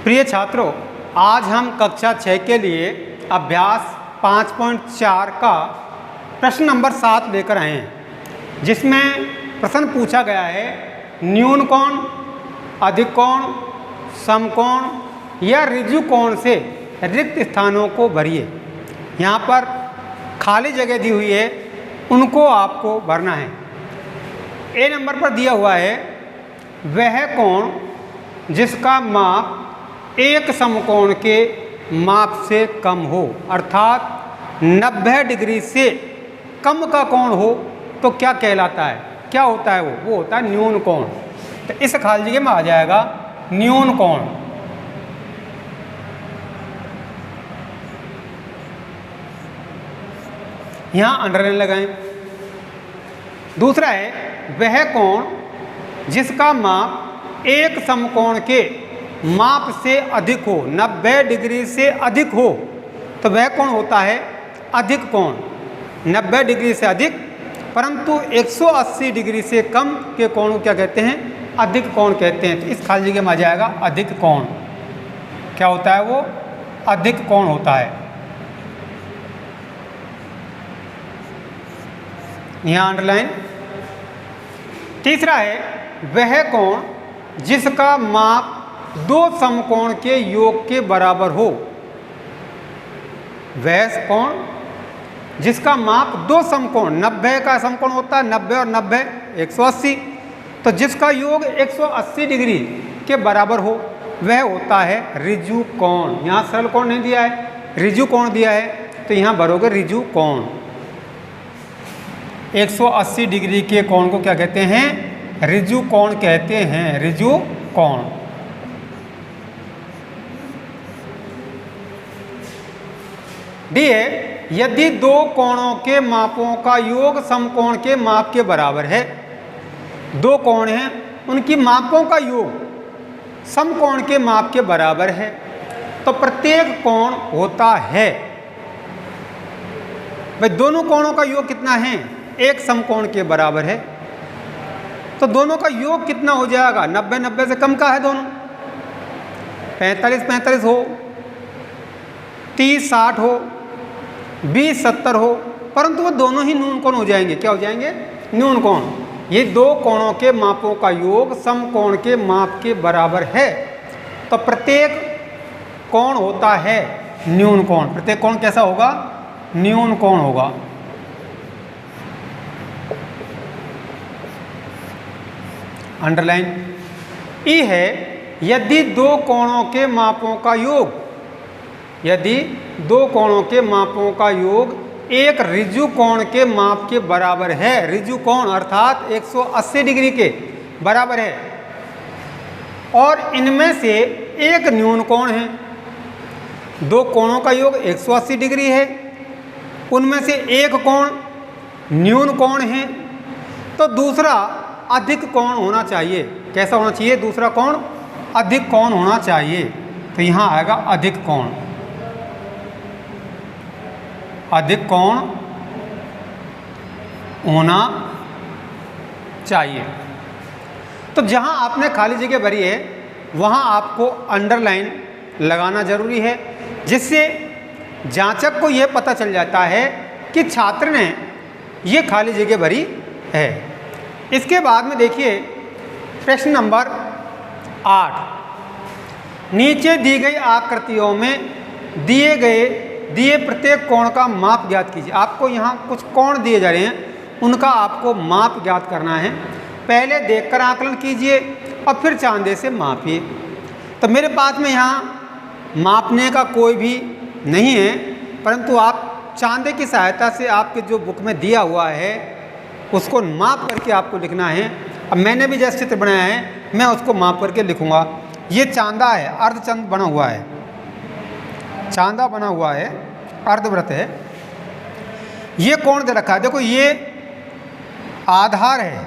प्रिय छात्रों, आज हम कक्षा 6 के लिए अभ्यास 5.4 का प्रश्न नंबर 7 लेकर आए हैं, जिसमें प्रश्न पूछा गया है न्यून कोण, अधिक कोण, समकोण या ऋजु कोण से रिक्त स्थानों को भरिए। यहाँ पर खाली जगह दी हुई है, उनको आपको भरना है। ए नंबर पर दिया हुआ है वह कोण जिसका माप एक समकोण के माप से कम हो, अर्थात 90 डिग्री से कम का कोण हो तो क्या कहलाता है, क्या होता है वो होता है न्यून कोण। तो इस खाली जगह में आ जाएगा न्यून कोण। यहाँ अंडरलाइन लगाएं। दूसरा है वह कोण जिसका माप एक समकोण के माप से अधिक हो, 90 डिग्री से अधिक हो तो वह कोण होता है अधिक कोण। 90 डिग्री से अधिक परंतु 180 डिग्री से कम के कोण को क्या कहते हैं, अधिक कोण कहते हैं। तो इस खाली जगह में आ जाएगा अधिक कोण। क्या होता है वो, अधिक कोण होता है। यहाँ अंडरलाइन। तीसरा है वह कोण जिसका माप दो समकोण के योग के बराबर हो। वह कोण जिसका माप दो समकोण, 90 का समकोण होता है 90 और 90 180, तो जिसका योग 180 डिग्री के बराबर हो वह होता है ऋजु कोण। यहाँ सरल कोण नहीं दिया है, ऋजु कोण दिया है, तो यहाँ भरोगे ऋजु कोण। 180 डिग्री के कोण को क्या कहते हैं, ऋजु कोण कहते हैं, ऋजु कोण। डी है यदि दो कोणों के मापों का योग समकोण के माप के बराबर है। दो कोण हैं, उनकी मापों का योग समकोण के माप के बराबर है तो प्रत्येक कोण होता है, भाई दोनों कोणों का योग कितना है, एक समकोण के बराबर है, तो दोनों का योग कितना हो जाएगा, 90 90 से कम का है दोनों, 45 45 हो, 30 60 हो, 20 70 हो, परंतु वो दोनों ही न्यून कोण हो जाएंगे। क्या हो जाएंगे, न्यून कोण। ये दो कोणों के मापों का योग समकोण के माप के बराबर है तो प्रत्येक कोण होता है न्यून कोण। प्रत्येक कोण कैसा होगा, न्यून कोण होगा। अंडरलाइन। ई है यदि दो कोणों के मापों का योग, यदि दो कोणों के मापों का योग एक ऋजु कोण के माप के बराबर है, ऋजु कोण अर्थात 180 डिग्री के बराबर है, और इनमें से एक न्यून कोण है। दो कोणों का योग 180 डिग्री है, उनमें से एक कोण न्यून कोण है, तो दूसरा अधिक कोण होना चाहिए। कैसा होना चाहिए, दूसरा कोण अधिक कोण होना चाहिए। तो यहाँ आएगा अधिक कोण। अधिक कोण होना चाहिए। तो जहाँ आपने खाली जगह भरी है वहाँ आपको अंडरलाइन लगाना जरूरी है, जिससे जांचक को यह पता चल जाता है कि छात्र ने ये खाली जगह भरी है। इसके बाद में देखिए प्रश्न नंबर 8। नीचे दी गई आकृतियों में दिए प्रत्येक कोण का माप ज्ञात कीजिए। आपको यहाँ कुछ कोण दिए जा रहे हैं, उनका आपको माप ज्ञात करना है। पहले देखकर आकलन कीजिए और फिर चांदे से मापिए। तो मेरे पास में यहाँ मापने का कोई भी नहीं है, परंतु आप चांदे की सहायता से आपके जो बुक में दिया हुआ है उसको माप करके आपको लिखना है। अब मैंने भी जैसे चित्र बनाया है मैं उसको माप करके लिखूँगा। ये चांदा है, अर्धचंद्र बना हुआ है, चांदा बना हुआ है, अर्धवृत्त है। ये कोण दे रखा है, देखो ये आधार है,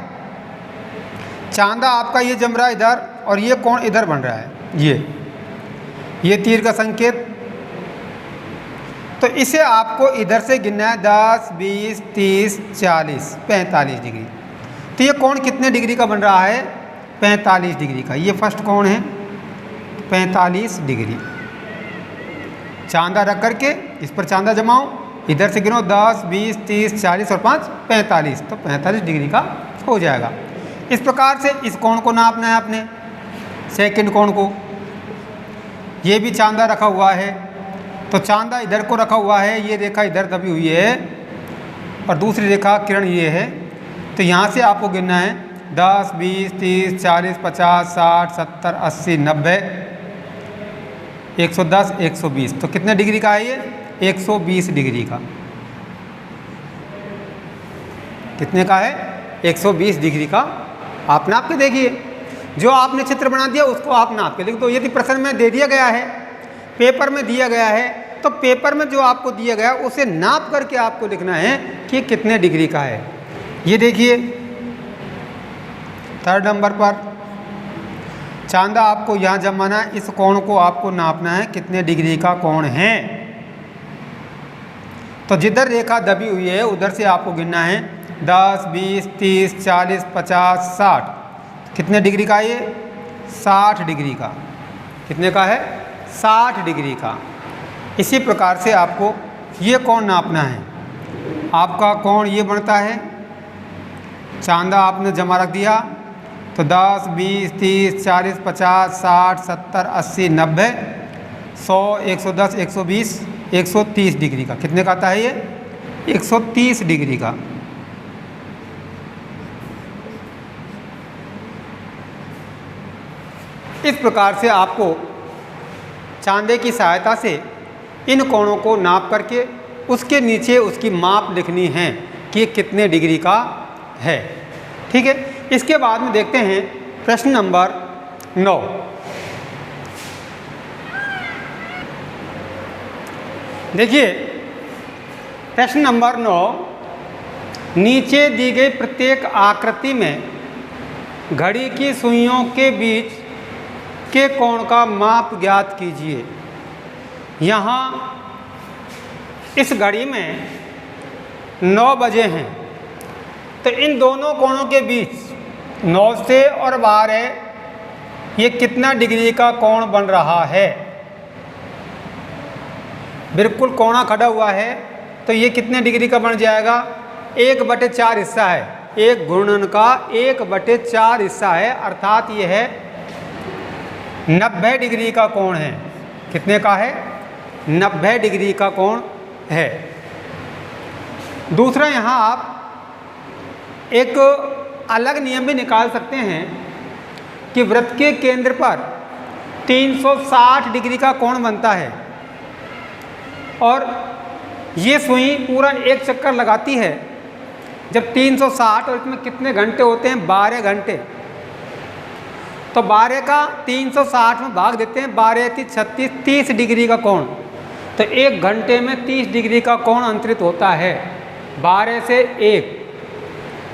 चांदा आपका ये जम रहा है इधर और ये कोण इधर बन रहा है, ये तीर का संकेत। तो इसे आपको इधर से गिनना है 10 20 30 40 45 डिग्री। तो ये कोण कितने डिग्री का बन रहा है, 45 डिग्री का। ये फर्स्ट कोण है, 45 डिग्री। चांदा रख करके इस पर चांदा जमाओ, इधर से गिनो 10, 20, 30, 40 और 5 45, तो 45 डिग्री का हो जाएगा। इस प्रकार से इस कोण को नापना है आपने, सेकंड कोण को। ये भी चांदा रखा हुआ है, तो चांदा इधर को रखा हुआ है, ये रेखा इधर दबी हुई है और दूसरी रेखा किरण ये है। तो यहाँ से आपको गिनना है 10, 20, 30, 40, 50, 60, 70, 80, 90, 110, 120। तो कितने डिग्री का है ये? 120 डिग्री का। कितने का है? 120 डिग्री का। आप नाप के देखिए, जो आपने चित्र बना दिया उसको आप नाप के लिख दो। यदि प्रश्न में दे दिया गया है, पेपर में दिया गया है, तो पेपर में जो आपको दिया गया उसे नाप करके आपको लिखना है कि कितने डिग्री का है। ये देखिए थर्ड नंबर पर चांदा आपको यहाँ जमाना है, इस कोण को आपको नापना है कितने डिग्री का कोण है। तो जिधर रेखा दबी हुई है उधर से आपको गिनना है 10, 20, 30, 40, 50, 60। कितने डिग्री का ये? 60 डिग्री का। कितने का है? 60 डिग्री का। इसी प्रकार से आपको ये कोण नापना है। आपका कोण ये बनता है, चांदा आपने जमा रख दिया तो 10, 20, 30, 40, 50, 60, 70, 80, 90, 100, 110, 120, 130 डिग्री का। कितने का आता है ये? 130 डिग्री का। इस प्रकार से आपको चांदे की सहायता से इन कोणों को नाप करके उसके नीचे उसकी माप लिखनी है कि ये कितने डिग्री का है। ठीक है, इसके बाद में देखते हैं प्रश्न नंबर 9। देखिए प्रश्न नंबर 9, नीचे दी गई प्रत्येक आकृति में घड़ी की सुइयों के बीच के कोण का माप ज्ञात कीजिए। यहाँ इस घड़ी में 9 बजे हैं, तो इन दोनों कोणों के बीच 9 से और 12 ये कितना डिग्री का कोण बन रहा है। बिल्कुल कोणा खड़ा हुआ है तो ये कितने डिग्री का बन जाएगा? 1/4 हिस्सा है, एक घूर्णन का 1/4 हिस्सा है, अर्थात ये है 90 डिग्री का कोण है। कितने का है? 90 डिग्री का कोण है। दूसरा यहाँ आप एक अलग नियम भी निकाल सकते हैं कि वृत्त के केंद्र पर 360 डिग्री का कोण बनता है और ये सुई पूरा एक चक्कर लगाती है। जब 360 और इसमें कितने घंटे होते हैं? 12 घंटे। तो 12 का 360 में भाग देते हैं, 12 × 36, 30 डिग्री का कोण। तो 1 घंटे में 30 डिग्री का कोण अंतरित होता है। 12 से 1,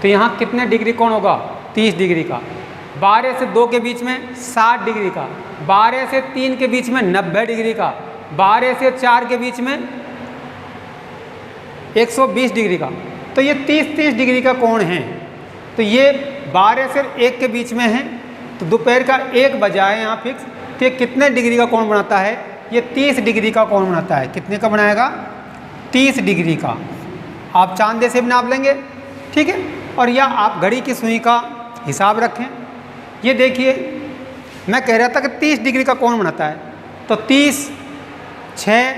तो यहाँ कितने डिग्री कोण होगा? 30 डिग्री का। 12 से 2 के बीच में 60 डिग्री का। 12 से 3 के बीच में 90 डिग्री का। 12 से 4 के बीच में 120 डिग्री का। तो ये 30-30 डिग्री का कोण है। तो ये 12 से 1 के बीच में है, तो दोपहर का 1 बजा है यहाँ फिक्स। तो ये कितने डिग्री का कोण बनाता है? ये 30 डिग्री का कोण बनाता है। कितने का बनाएगा? 30 डिग्री का। आप चांदे से भी नाप लेंगे, ठीक है, और या आप घड़ी की सुई का हिसाब रखें। ये देखिए मैं कह रहा था कि 30 डिग्री का कोण बनाता है, तो 30, 6,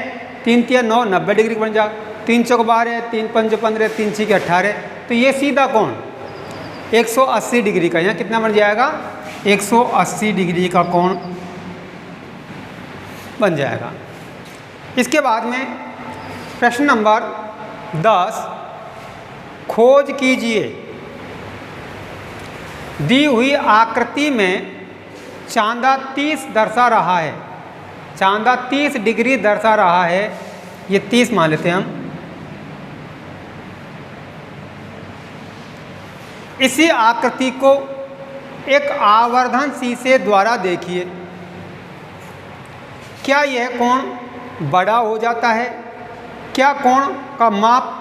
3 × 9, 90 डिग्री बन जाएगा। 3 × 12, 3 × 5 = 15, 3 × 6 = 18। तो ये सीधा कोण 180 डिग्री का। यहाँ कितना बन जाएगा? 180 डिग्री का कोण बन जाएगा। इसके बाद में प्रश्न नंबर 10, खोज कीजिए दी हुई आकृति में चांदा 30 दर्शा रहा है। चांदा 30 डिग्री दर्शा रहा है, ये 30 मान लेते हैं हम। इसी आकृति को एक आवर्धन शीशे द्वारा देखिए, क्या यह कोण बड़ा हो जाता है? क्या कोण का माप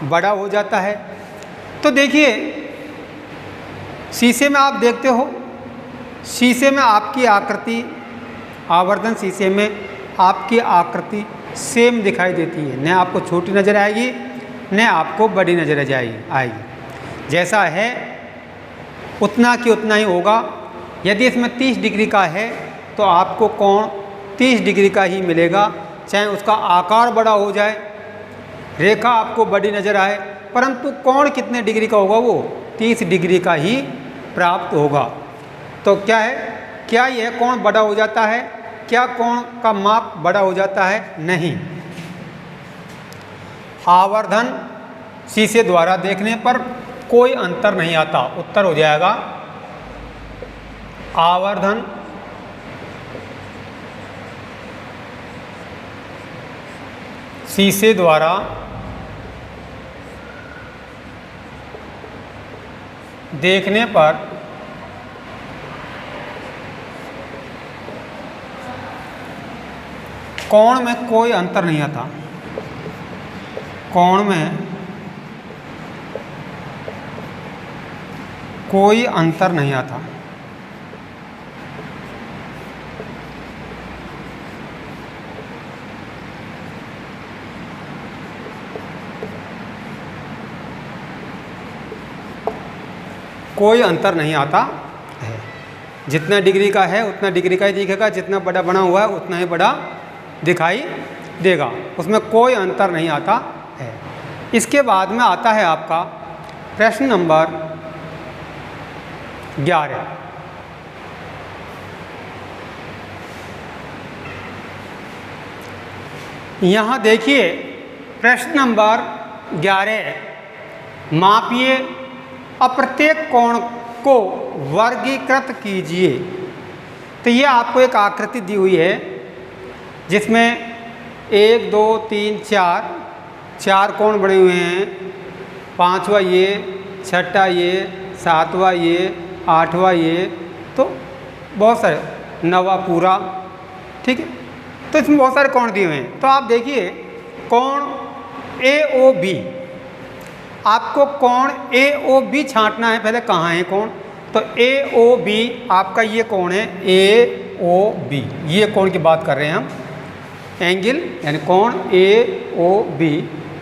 बड़ा हो जाता है? तो देखिए शीशे में आप देखते हो, शीशे में आपकी आकृति आवर्धन शीशे में आपकी आकृति सेम दिखाई देती है, न आपको छोटी नज़र आएगी न आपको बड़ी नज़र आएगी। जैसा है उतना कि उतना ही होगा। यदि इसमें 30 डिग्री का है तो आपको कोण 30 डिग्री का ही मिलेगा, चाहे उसका आकार बड़ा हो जाए, रेखा आपको बड़ी नज़र आए, परंतु कोण कितने डिग्री का होगा, वो 30 डिग्री का ही प्राप्त होगा। तो क्या है, क्या यह कोण बड़ा हो जाता है? क्या कोण का माप बड़ा हो जाता है? नहीं। आवर्धन शीशे द्वारा देखने पर कोई अंतर नहीं आता। उत्तर हो जाएगा आवर्धन शीशे द्वारा देखने पर कोण में कोई अंतर नहीं आता। कोण में कोई अंतर नहीं आता। कोई अंतर नहीं आता है। जितना डिग्री का है उतना डिग्री का ही दिखेगा, जितना बड़ा बना हुआ है उतना ही बड़ा दिखाई देगा, उसमें कोई अंतर नहीं आता है। इसके बाद में आता है आपका प्रश्न नंबर 11। यहाँ देखिए प्रश्न नंबर 11, मापिए अप्रत्येक कोण को वर्गीकृत कीजिए। तो ये आपको एक आकृति दी हुई है जिसमें 1 2 3 4 कोण बने हुए हैं। 5वां ये, 6वां ये, 7वां ये, 8वां ये, तो बहुत सारे, 9वां पूरा, ठीक है। तो इसमें बहुत सारे कोण दिए हुए हैं। तो आप देखिए कोण AOB, आपको कोण AOB छांटना है। पहले कहाँ है कोण, तो AOB आपका ये कोण है AOB, ये कोण की बात कर रहे हैं हम, एंगल यानी कोण AOB,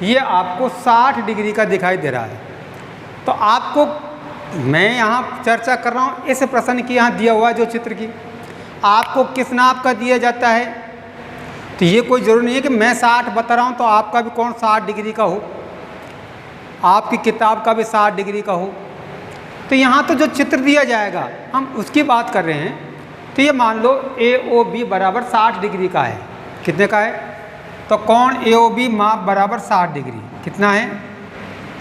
ये आपको 60 डिग्री का दिखाई दे रहा है। तो आपको मैं यहाँ चर्चा कर रहा हूँ इस प्रश्न की, यहाँ दिया हुआ जो चित्र की, आपको किस नाप का दिया जाता है। तो ये कोई ज़रूरी नहीं है कि मैं 60 बता रहा हूँ तो आपका भी कोण 60 डिग्री का हो, आपकी किताब का भी 60 डिग्री का हो। तो यहाँ तो जो चित्र दिया जाएगा हम उसकी बात कर रहे हैं। तो ये मान लो AOB बराबर 60 डिग्री का है। कितने का है, तो कोण AOB माप बराबर 60 डिग्री, कितना है,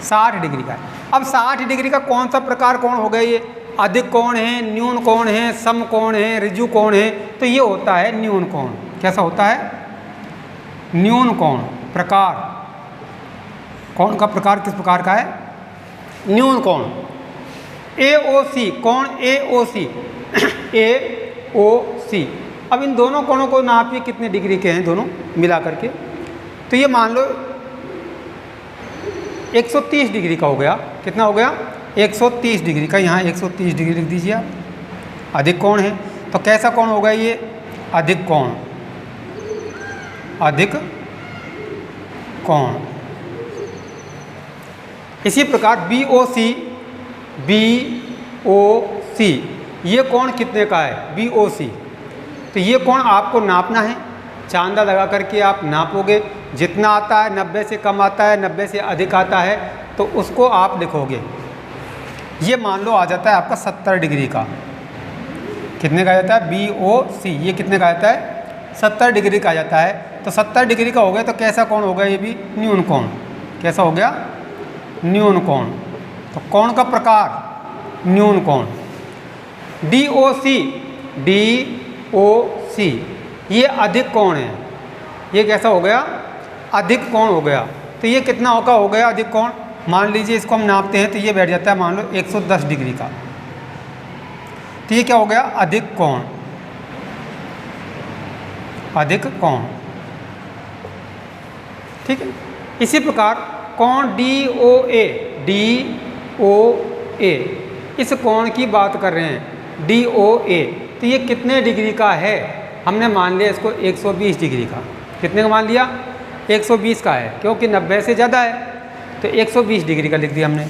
60 डिग्री का है। अब 60 डिग्री का कौन सा प्रकार कोण हो गया, ये अधिक कोण है, न्यून कोण है, सम कोण है, ऋजु कोण है। तो ये होता है न्यून कोण। कैसा होता है, न्यून कोण प्रकार। कोण का प्रकार किस प्रकार का है, न्यून कोण। AOC, कोण AOC AOC। अब इन दोनों कोणों को नापिए कितने डिग्री के हैं दोनों मिला करके। तो ये मान लो 130 डिग्री का हो गया। कितना हो गया, 130 डिग्री का। यहाँ 130 डिग्री लिख दीजिए आप। अधिक कोण है तो कैसा कोण होगा, ये अधिक कोण, अधिक कोण। इसी प्रकार BOC, BOC, ये कोण कितने का है, BOC। तो ये कोण आपको नापना है, चांदा लगा करके आप नापोगे। जितना आता है 90 से कम आता है, 90 से अधिक आता है, तो उसको आप लिखोगे। ये मान लो आ जाता है आपका 70 डिग्री का। कितने का आ जाता है, BOC, ये कितने का आ जाता है, 70 डिग्री का आ जाता है। तो 70 डिग्री का हो गया तो कैसा कोण हो गया, ये भी न्यून कोण। कैसा हो गया, न्यून कोण। तो कोण का प्रकार न्यून कोण। DOC, DOC, ये अधिक कोण है। ये कैसा हो गया, अधिक कोण हो गया। तो ये कितना हो गया अधिक कोण, मान लीजिए इसको हम नापते हैं तो ये बैठ जाता है मान लो 110 डिग्री का। तो ये क्या हो गया, अधिक कोण, अधिक कोण, ठीक है। इसी प्रकार कोण DOA, DOA, इस कोण की बात कर रहे हैं, DOA। तो ये कितने डिग्री का है, हमने मान लिया इसको 120 डिग्री का। कितने का मान लिया? 120 का है, क्योंकि 90 से ज़्यादा है तो 120 डिग्री का लिख दिया हमने।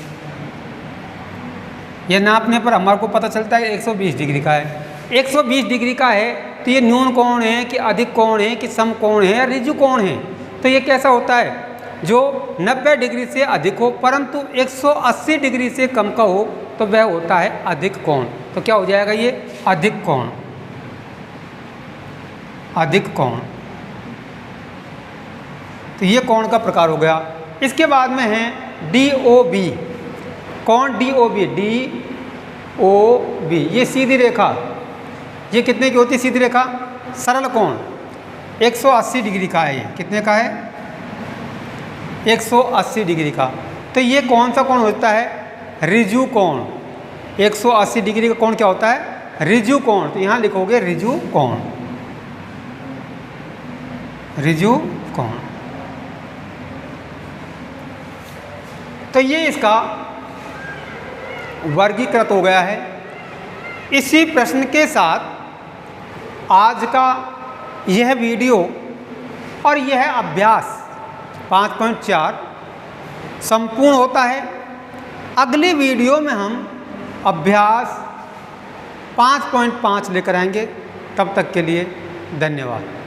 ये नापने पर हमारे को पता चलता है 120 डिग्री का है। 120 डिग्री का है तो ये न्यून कोण है कि अधिक कोण है कि सम कोण है या ऋजु कोण है? तो ये कैसा होता है? जो 90 डिग्री से अधिक हो परंतु 180 डिग्री से कम का हो तो वह होता है अधिक कोण। तो क्या हो जाएगा ये? अधिक कोण। अधिक कोण, तो ये कोण का प्रकार हो गया। इसके बाद में है DOB। कोण DOB, DOB ये सीधी रेखा, ये कितने की होती है सीधी रेखा? सरल कोण 180 डिग्री का है। ये कितने का है? 180 डिग्री का। तो ये कौन सा कोण होता है? ऋजु कोण। 180 डिग्री का कोण क्या होता है? ऋजु कोण। तो यहाँ लिखोगे ऋजु कोण, ऋजु कोण। तो ये इसका वर्गीकृत हो गया है। इसी प्रश्न के साथ आज का यह वीडियो और यह अभ्यास 5.4 संपूर्ण होता है। अगली वीडियो में हम अभ्यास 5.5 लेकर आएंगे। तब तक के लिए धन्यवाद।